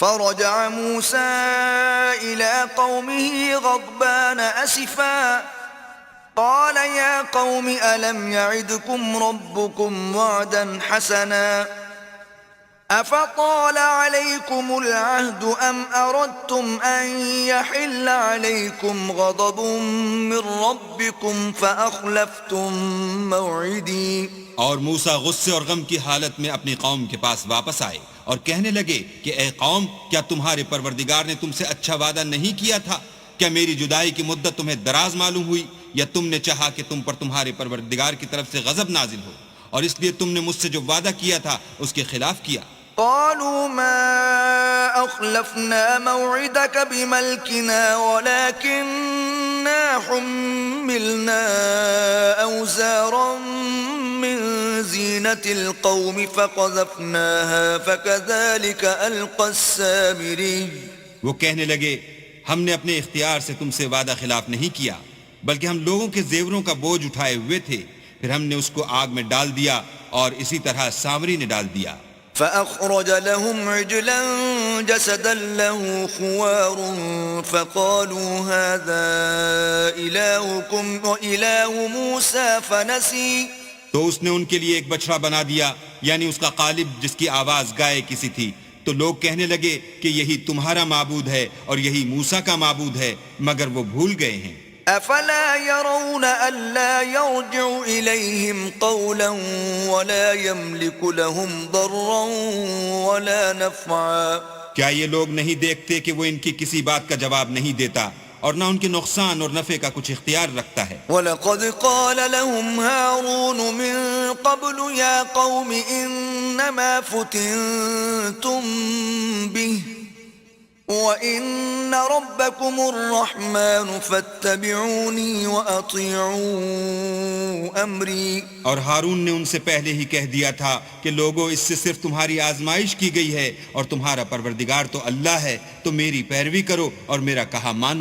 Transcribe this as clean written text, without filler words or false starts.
فرجع موسى إلى قومه غضبان أسفا قال يا قوم ألم يعدكم ربكم وعدا حسنا أفطال عليكم العهد أم أردتم أن يحل عليكم غضب من ربكم فأخلفتم موعدي. اور موسیٰ غصے اور غم کی حالت میں اپنی قوم کے پاس واپس آئے اور کہنے لگے کہ اے قوم، کیا تمہارے پروردگار نے تم سے اچھا وعدہ نہیں کیا تھا؟ کیا میری جدائی کی مدت تمہیں دراز معلوم ہوئی، یا تم نے چاہا کہ تم پر تمہارے پروردگار کی طرف سے غضب نازل ہو، اور اس لیے تم نے مجھ سے جو وعدہ کیا تھا اس کے خلاف کیا؟ قالوا ما أخلفنا موعدك بملكنا ولكننا حملنا أوزارا من زينة القوم فقذفناها فكذلك ألقى السامري. وہ کہنے لگے ہم نے اپنے اختیار سے تم سے وعدہ خلاف نہیں کیا، بلکہ ہم لوگوں کے زیوروں کا بوجھ اٹھائے ہوئے تھے، پھر ہم نے اس کو آگ میں ڈال دیا اور اسی طرح سامری نے ڈال دیا. فأخرج لهم عجلا جسدا له خوار فقالوا هذا إلهكم وإله موسى فنسي. تو اس نے ان کے لیے ایک بچڑا بنا دیا، یعنی اس کا قالب جس کی آواز گائے کسی تھی. تو لوگ کہنے لگے کہ یہی تمہارا معبود ہے اور یہی موسیٰ کا معبود ہے، مگر وہ بھول گئے ہیں. أفلا يرون ألا يرجع إليهم قولا ولا يملك لهم ضرا ولا نفعا. کیا یہ لوگ نہیں دیکھتے کہ وہ ان کی کسی بات کا جواب نہیں دیتا اور نہ ان کے نقصان اور نفع کا کچھ اختیار رکھتا ہے؟ وَلَقَدْ قَالَ لَهُمْ هَارُونُ مِن قَبْلُ يَا قَوْمِ إِنَّمَا فُتِنْتُمْ بِهِ وَإِنَّ رَبَّكُمُ الرَّحْمَنُ فَاتَّبِعُونِي وَأَطِيعُوا أَمْرِي. اور ہارون نے ان سے پہلے ہی کہہ دیا تھا کہ لوگوں، اس سے صرف تمہاری آزمائش کی گئی ہے اور تمہارا پروردگار تو اللہ ہے، تو میری پیروی کرو اور میرا کہا مانو.